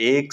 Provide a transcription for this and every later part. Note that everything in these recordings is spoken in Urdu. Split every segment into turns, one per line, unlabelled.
1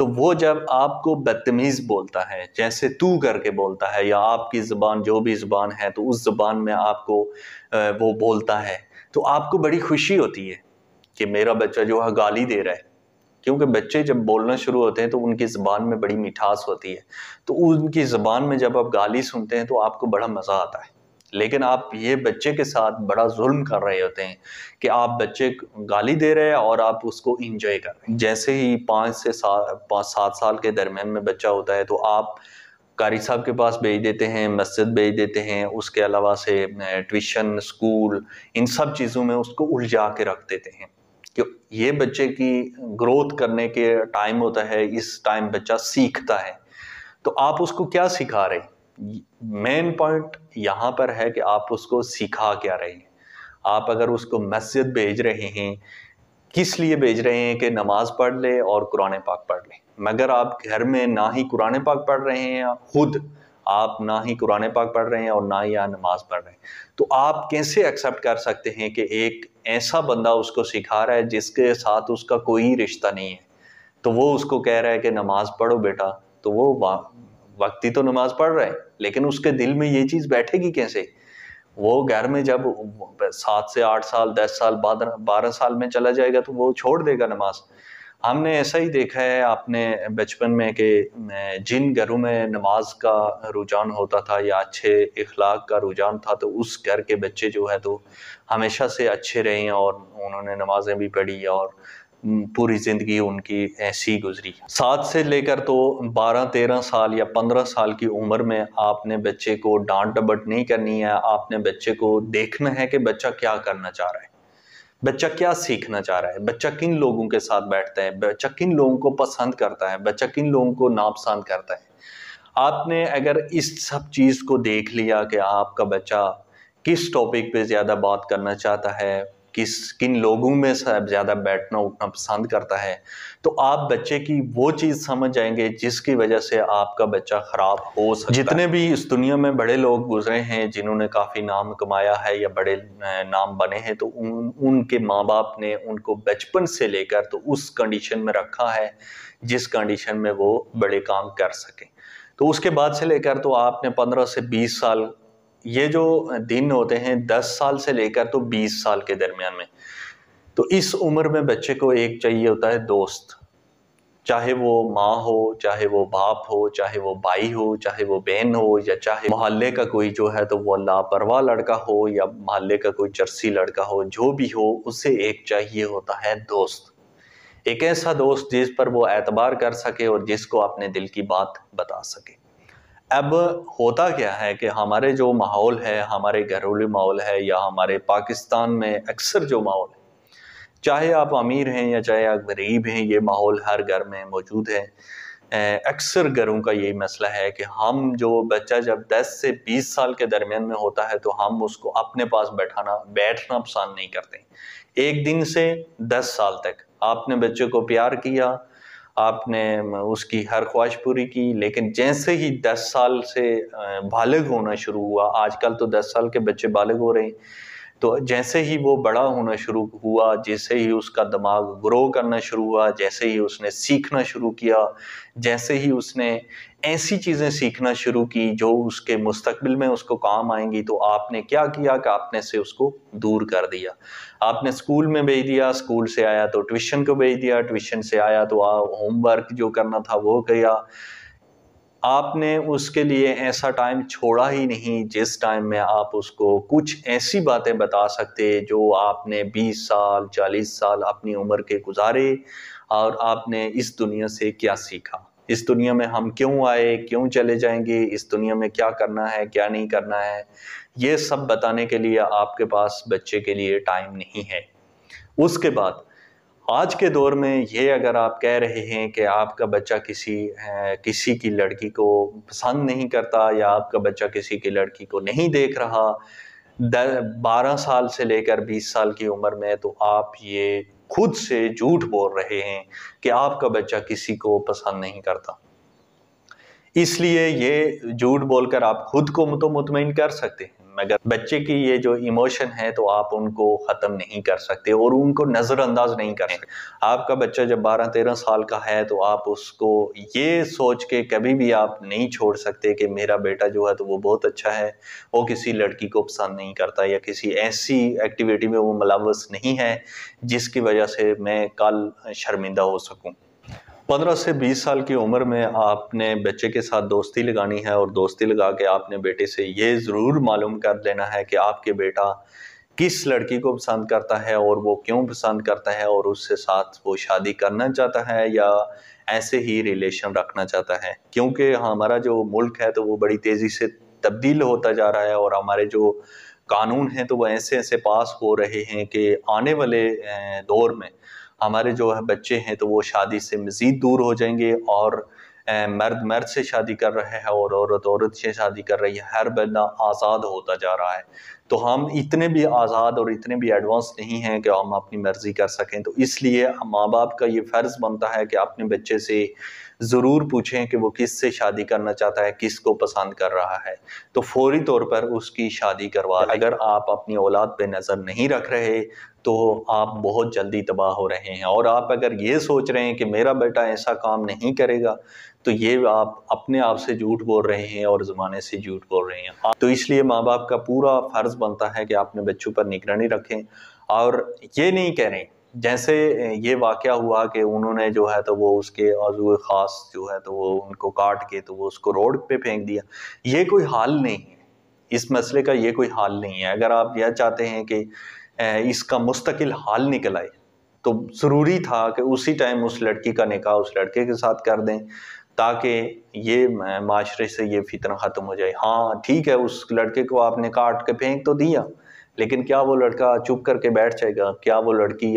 تو وہ جب آپ کو بدتمیز بولتا ہے، جیسے تو کر کے بولتا ہے، یا آپ کی زبان جو بھی زبان ہے تو اس زبان میں آپ کو وہ بولتا ہے، تو آپ کو بڑی خوشی ہوتی ہے کہ میرا بچہ جو ہے گالی دے رہا ہے. کیونکہ بچے جب بولنا شروع ہوتے ہیں تو ان کی زبان میں بڑی مٹھاس ہوتی ہے، تو ان کی زبان میں جب آپ گالی سنتے ہیں تو آپ کو بڑا مزہ آتا ہے. لیکن آپ یہ بچے کے ساتھ بڑا ظلم کر رہے ہوتے ہیں کہ آپ بچے گالی دے رہے ہیں اور آپ اس کو انجوائے کر رہے ہیں. جیسے ہی 5 سے 7 سال کے درمیان میں بچہ ہوتا ہے تو آپ قاری صاحب کے پاس بھیج دیتے ہیں، مسجد بھیج دیتے ہیں، اس کے علاوہ سے ٹیوشن، اسکول، ان سب چیزوں میں اس کو الجھا کے رکھ دیتے ہیں کہ یہ بچے کی گروتھ کرنے کے ٹائم ہوتا ہے، اس ٹائم بچہ سیکھتا ہے. تو آپ اس کو کیا سکھا رہے ہیں؟ مین پوائنٹ یہاں پر ہے کہ آپ اس کو سکھا کیا رہے ہیں. آپ اگر اس کو مسجد بھیج رہے ہیں، کس لیے بھیج رہے ہیں کہ نماز پڑھ لے اور قرآن پاک پڑھ لے. مگر آپ گھر میں نہ ہی قرآن پاک پڑھ رہے ہیں، خود آپ نہ ہی قرآن پاک پڑھ رہے ہیں اور نہ ہی نماز پڑھ رہے ہیں، تو آپ کیسے ایکسیپٹ کر سکتے ہیں کہ ایک ایسا بندہ اس کو سکھا رہا ہے جس کے ساتھ اس کا کوئی رشتہ نہیں ہے، تو وہ اس کو کہہ رہا ہے کہ نماز پڑھو بیٹا، تو وہ وقتی تو نماز پڑھ رہا ہے لیکن اس کے دل میں یہ چیز بیٹھے گی کیسے؟ وہ گھر میں جب 7 سے 8 سال 10 سال 12 سال میں چلا جائے گا تو وہ چھوڑ دے گا نماز. ہم نے ایسا ہی دیکھا ہے اپنے بچپن میں کہ جن گھروں میں نماز کا رجحان ہوتا تھا یا اچھے اخلاق کا رجحان تھا تو اس گھر کے بچے جو ہے تو ہمیشہ سے اچھے رہے ہیں اور انہوں نے نمازیں بھی پڑھی اور پوری زندگی ان کی ایسی گزری. 7 سے لے کر تو 12-13 سال یا 15 سال کی عمر میں آپ نے بچے کو ڈانٹ ڈپٹ نہیں کرنی ہے. آپ نے بچے کو دیکھنا ہے کہ بچہ کیا کرنا چاہ رہا ہے، بچہ کیا سیکھنا چاہ رہا ہے، بچہ کن لوگوں کے ساتھ بیٹھتا ہے، بچہ کن لوگوں کو پسند کرتا ہے، بچہ کن لوگوں کو ناپسند کرتا ہے. آپ نے اگر اس سب چیز کو دیکھ لیا کہ آپ کا بچہ کس ٹاپک پہ زیادہ بات کرنا چاہتا ہے، کن لوگوں میں زیادہ بیٹھنا اٹھنا پسند کرتا ہے، تو آپ بچے کی وہ چیز سمجھ جائیں گے جس کی وجہ سے آپ کا بچہ خراب ہو سکتا ہے. جتنے بھی اس دنیا میں بڑے لوگ گزرے ہیں جنہوں نے کافی نام کمایا ہے یا بڑے نام بنے ہیں، تو ان کے ماں باپ نے ان کو بچپن سے لے کر تو اس کنڈیشن میں رکھا ہے جس کنڈیشن میں وہ بڑے کام کر سکیں. تو اس کے بعد سے لے کر تو آپ نے 15 سے 20 سال، یہ جو دن ہوتے ہیں 10 سال سے لے کر تو 20 سال کے درمیان میں، تو اس عمر میں بچے کو ایک چاہیے ہوتا ہے دوست، چاہے وہ ماں ہو، چاہے وہ باپ ہو، چاہے وہ بھائی ہو، چاہے وہ بہن ہو، یا چاہے محلے کا کوئی جو ہے تو وہ لاپرواہ لڑکا ہو یا محلے کا کوئی چرسی لڑکا ہو، جو بھی ہو اسے ایک چاہیے ہوتا ہے دوست. ایک ایسا دوست جس پر وہ اعتبار کر سکے اور جس کو اپنے دل کی بات بتا سکے. اب ہوتا کیا ہے کہ ہمارے جو ماحول ہے، ہمارے گھریلو ماحول ہے یا ہمارے پاکستان میں اکثر جو ماحول ہے، چاہے آپ امیر ہیں یا چاہے آپ غریب ہیں، یہ ماحول ہر گھر میں موجود ہے. اکثر گھروں کا یہی مسئلہ ہے کہ ہم جو بچہ جب 10 سے 20 سال کے درمیان میں ہوتا ہے تو ہم اس کو اپنے پاس بیٹھنا پسند نہیں کرتے. ایک دن سے 10 سال تک آپ نے بچے کو پیار کیا، آپ نے اس کی ہر خواہش پوری کی، لیکن جیسے ہی 10 سال سے بالغ ہونا شروع ہوا، آج کل تو 10 سال کے بچے بالغ ہو رہے ہیں، تو جیسے ہی وہ بڑا ہونا شروع ہوا، جیسے ہی اس کا دماغ گرو کرنا شروع ہوا، جیسے ہی اس نے سیکھنا شروع کیا، جیسے ہی اس نے ایسی چیزیں سیکھنا شروع کی جو اس کے مستقبل میں اس کو کام آئیں گی، تو آپ نے کیا کیا کہ آپ نے سے اس کو دور کر دیا. آپ نے اسکول میں بھیج دیا، اسکول سے آیا تو ٹیوشن کو بھیج دیا، ٹیوشن سے آیا تو ہوم ورک جو کرنا تھا وہ کیا. آپ نے اس کے لیے ایسا ٹائم چھوڑا ہی نہیں جس ٹائم میں آپ اس کو کچھ ایسی باتیں بتا سکتے جو آپ نے 20 سال 40 سال اپنی عمر کے گزارے اور آپ نے اس دنیا سے کیا سیکھا، اس دنیا میں ہم کیوں آئے، کیوں چلے جائیں گے، اس دنیا میں کیا کرنا ہے کیا نہیں کرنا ہے، یہ سب بتانے کے لیے آپ کے پاس بچے کے لیے ٹائم نہیں ہے. اس کے بعد آج کے دور میں یہ اگر آپ کہہ رہے ہیں کہ آپ کا بچہ کسی کی لڑکی کو پسند نہیں کرتا یا آپ کا بچہ کسی کی لڑکی کو نہیں دیکھ رہا 12 سال سے لے کر 20 سال کی عمر میں، تو آپ یہ خود سے جھوٹ بول رہے ہیں کہ آپ کا بچہ کسی کو پسند نہیں کرتا. اس لیے یہ جھوٹ بول کر آپ خود کو تو مطمئن کر سکتے ہیں. مگر بچے کی یہ جو ایموشن ہے تو آپ ان کو ختم نہیں کر سکتے اور ان کو نظر انداز نہیں کر سکتے۔ آپ کا بچہ جب 12-13 سال کا ہے تو آپ اس کو یہ سوچ کے کبھی بھی آپ نہیں چھوڑ سکتے کہ میرا بیٹا جو ہے تو وہ بہت اچھا ہے، وہ کسی لڑکی کو پسند نہیں کرتا یا کسی ایسی ایکٹیویٹی میں وہ ملوث نہیں ہے جس کی وجہ سے میں کل شرمندہ ہو سکوں۔ 15 سے 20 سال کی عمر میں آپ نے بچے کے ساتھ دوستی لگانی ہے، اور دوستی لگا کے آپ نے بیٹے سے یہ ضرور معلوم کر لینا ہے کہ آپ کے بیٹا کس لڑکی کو پسند کرتا ہے اور وہ کیوں پسند کرتا ہے، اور اس سے ساتھ وہ شادی کرنا چاہتا ہے یا ایسے ہی ریلیشن رکھنا چاہتا ہے۔ کیونکہ ہمارا جو ملک ہے تو وہ بڑی تیزی سے تبدیل ہوتا جا رہا ہے، اور ہمارے جو قانون ہیں تو وہ ایسے پاس ہو رہے ہیں کہ آنے والے دور میں ہمارے جو بچے ہیں تو وہ شادی سے مزید دور ہو جائیں گے، اور مرد مرد سے شادی کر رہے ہیں اور عورت عورت سے شادی کر رہی ہے، ہر بندہ آزاد ہوتا جا رہا ہے۔ تو ہم اتنے بھی آزاد اور اتنے بھی ایڈوانس نہیں ہیں کہ ہم اپنی مرضی کر سکیں، تو اس لیے ماں باپ کا یہ فرض بنتا ہے کہ اپنے بچے سے ضرور پوچھیں کہ وہ کس سے شادی کرنا چاہتا ہے، کس کو پسند کر رہا ہے، تو فوری طور پر اس کی شادی کروا لیں۔ اگر آپ اپنی اولاد پہ نظر نہیں رکھ رہے تو آپ بہت جلدی تباہ ہو رہے ہیں، اور آپ اگر یہ سوچ رہے ہیں کہ میرا بیٹا ایسا کام نہیں کرے گا تو یہ آپ اپنے آپ سے جھوٹ بول رہے ہیں اور زمانے سے جھوٹ بول رہے ہیں۔ تو اس لیے ماں باپ کا پورا فرض بنتا ہے کہ اپنے بچوں پر نگرانی رکھیں، اور یہ نہیں کہہ رہے جیسے یہ واقعہ ہوا کہ انہوں نے جو ہے تو وہ اس کے عضو خاص جو ہے تو وہ ان کو کاٹ کے تو وہ اس کو روڈ پہ پھینک دیا، یہ کوئی حل نہیں ہے، اس مسئلے کا یہ کوئی حل نہیں ہے۔ اگر آپ یہ چاہتے ہیں کہ اس کا مستقل حل نکل آئے تو ضروری تھا کہ اسی ٹائم اس لڑکی کا نکاح اس لڑکے کے ساتھ کر دیں، تاکہ یہ معاشرے سے یہ فتنہ ختم ہو جائے۔ ہاں ٹھیک ہے، اس لڑکے کو آپ نے کاٹ کے پھینک تو دیا، لیکن کیا وہ لڑکا چپ کر کے بیٹھ جائے گا؟ کیا وہ لڑکی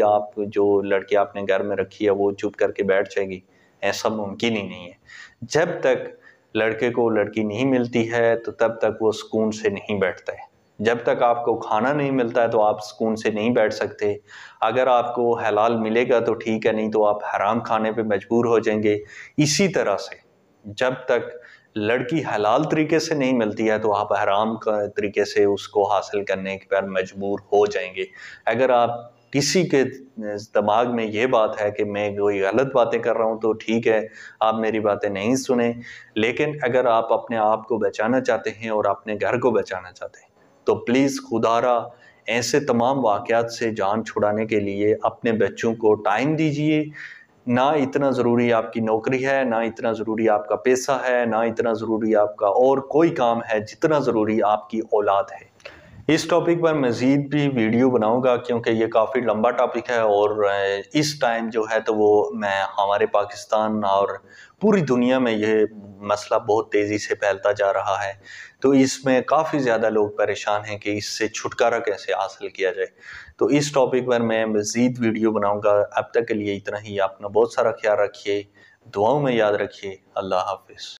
جو لڑکی آپ نے گھر میں رکھی ہے وہ چپ کر کے بیٹھ جائے گی؟ ایسا ممکن ہی نہیں ہے۔ جب تک لڑکے کو لڑکی نہیں ملتی ہے تو تب تک وہ سکون سے نہیں بیٹھتا ہے۔ جب تک آپ کو کھانا نہیں ملتا ہے تو آپ سکون سے نہیں بیٹھ سکتے۔ اگر آپ کو حلال ملے گا تو ٹھیک ہے، نہیں تو آپ حرام کھانے پہ مجبور ہو جائیں گے۔ اسی طرح سے جب تک لڑکی حلال طریقے سے نہیں ملتی ہے تو آپ حرام طریقے سے اس کو حاصل کرنے پر مجبور ہو جائیں گے۔ اگر آپ کسی کے دماغ میں یہ بات ہے کہ میں کوئی غلط باتیں کر رہا ہوں تو ٹھیک ہے، آپ میری باتیں نہیں سنیں، لیکن اگر آپ اپنے آپ کو بچانا چاہتے ہیں اور اپنے گھر کو بچانا چاہتے ہیں تو پلیز خدا را ایسے تمام واقعات سے جان چھڑانے کے لیے اپنے بچوں کو ٹائم دیجیے۔ نہ اتنا ضروری آپ کی نوکری ہے، نہ اتنا ضروری آپ کا پیسہ ہے، نہ اتنا ضروری آپ کا اور کوئی کام ہے جتنا ضروری آپ کی اولاد ہے۔ اس ٹاپک پر مزید بھی ویڈیو بناؤں گا کیونکہ یہ کافی لمبا ٹاپک ہے، اور اس ٹائم جو ہے تو وہ ہمارے پاکستان اور پوری دنیا میں یہ مسئلہ بہت تیزی سے پھیلتا جا رہا ہے، تو اس میں کافی زیادہ لوگ پریشان ہیں کہ اس سے چھٹکارا کیسے حاصل کیا جائے۔ تو اس ٹاپک پر میں مزید ویڈیو بناؤں گا۔ اب تک کے لیے اتنا ہی۔ اپنا بہت سارا خیال رکھیے، دعاؤں میں یاد رکھیے۔ اللہ حافظ۔